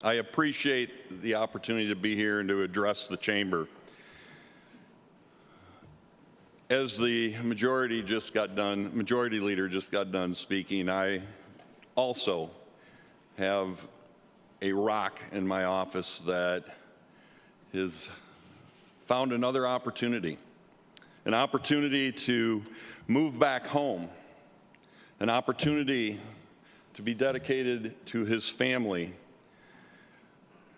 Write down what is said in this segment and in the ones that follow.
I appreciate the opportunity to be here and to address the chamber. As the majority leader just got done speaking, I also have a rock in my office that has found another opportunity, an opportunity to move back home, an opportunity to be dedicated to his family,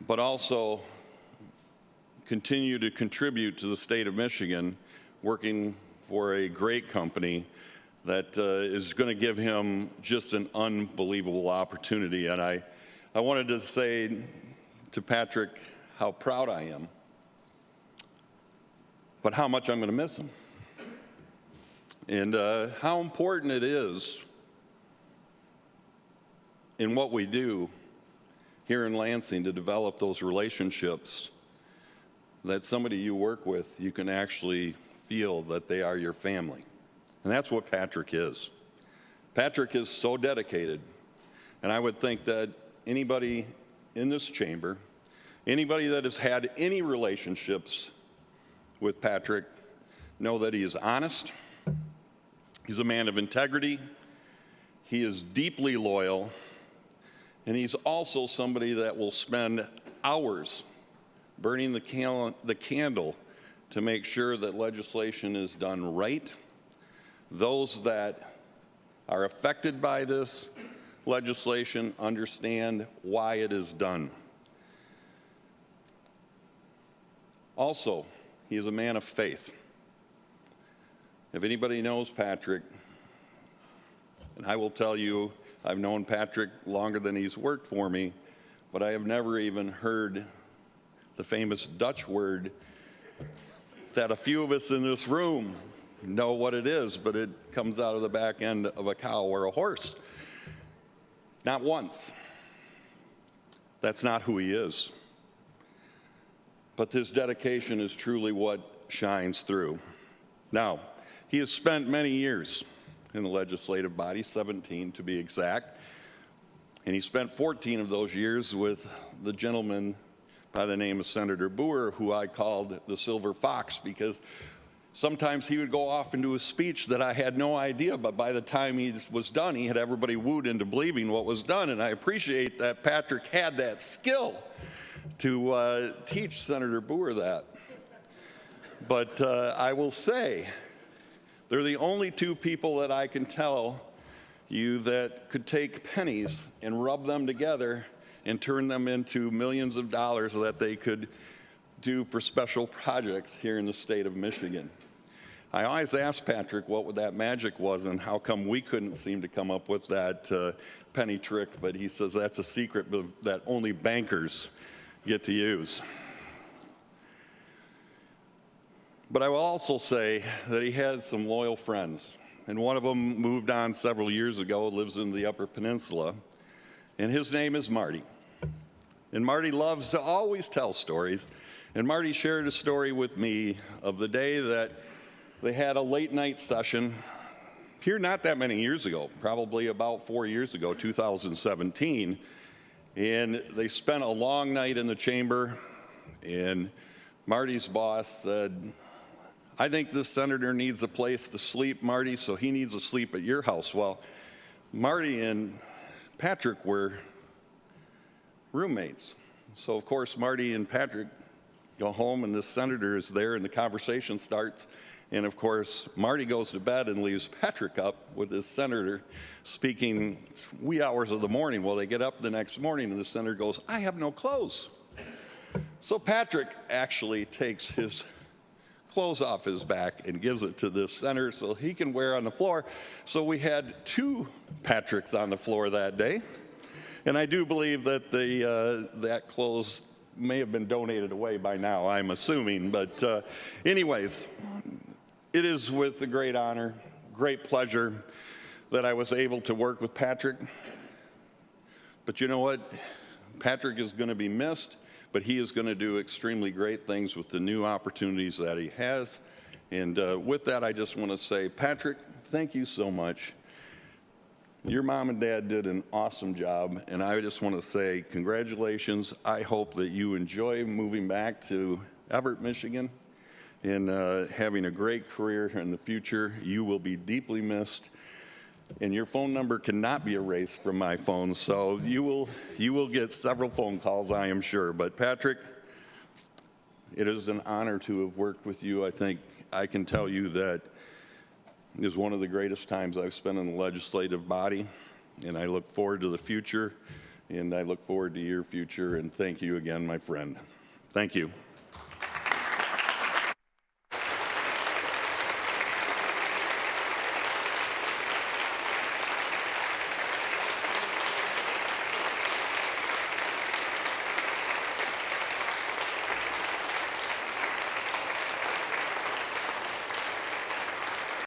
but also continue to contribute to the state of Michigan, working for a great company that is going to give him just an unbelievable opportunity. And I wanted to say to Patrick how proud I am, but how much I'm going to miss him, and how important it is in what we do here in Lansing to develop those relationships that somebody you work with, you can actually feel that they are your family. And that's what Patrick is. Patrick is so dedicated, and I would think that anybody in this chamber, anybody that has had any relationships with Patrick, know that he is honest, he's a man of integrity, he is deeply loyal, and he's also somebody that will spend hours burning the candle to make sure that legislation is done right. Those that are affected by this legislation understand why it is done. Also, he is a man of faith. If anybody knows Patrick, and I will tell you, I've known Patrick longer than he's worked for me, but I have never even heard the famous Dutch word that a few of us in this room know what it is, but it comes out of the back end of a cow or a horse. Not once. That's not who he is. But his dedication is truly what shines through. Now, he has spent many years in the legislative body, 17 to be exact, and he spent 14 of those years with the gentleman by the name of Senator Boer, who I called the Silver Fox, because sometimes he would go off into a speech that I had no idea, but by the time he was done, he had everybody wooed into believing what was done, and I appreciate that Patrick had that skill to teach Senator Boer that. But I will say, they're the only two people that I can tell you that could take pennies and rub them together and turn them into millions of dollars that they could do for special projects here in the state of Michigan. I always asked Patrick what that magic was and how come we couldn't seem to come up with that penny trick, but he says that's a secret that only bankers get to use. But I will also say that he had some loyal friends, and one of them moved on several years ago, lives in the Upper Peninsula, and his name is Marty. And Marty loves to always tell stories, and Marty shared a story with me of the day that they had a late night session here not that many years ago, probably about 4 years ago, 2017, and they spent a long night in the chamber, and Marty's boss said, I think this senator needs a place to sleep, Marty, so he needs to sleep at your house. Well, Marty and Patrick were roommates. So, of course, Marty and Patrick go home, and this senator is there, and the conversation starts. And, of course, Marty goes to bed and leaves Patrick up with this senator speaking wee hours of the morning. Well, they get up the next morning, and the senator goes, I have no clothes. So Patrick actually takes his clothes off his back and gives it to this senator so he can wear on the floor. So we had two Patricks on the floor that day. And I do believe that that clothes may have been donated away by now, I'm assuming. But anyways, it is with a great honor, great pleasure that I was able to work with Patrick. But you know what? Patrick is going to be missed, but he is going to do extremely great things with the new opportunities that he has. And with that, I just want to say, Patrick, thank you so much. Your mom and dad did an awesome job, and I just want to say congratulations. I hope that you enjoy moving back to Everett, Michigan, and having a great career in the future. You will be deeply missed, and your phone number cannot be erased from my phone, so you will get several phone calls, I am sure. But Patrick, it is an honor to have worked with you. I think I can tell you that it is one of the greatest times I've spent in the legislative body, and I look forward to the future, and I look forward to your future, and thank you again, my friend. Thank you.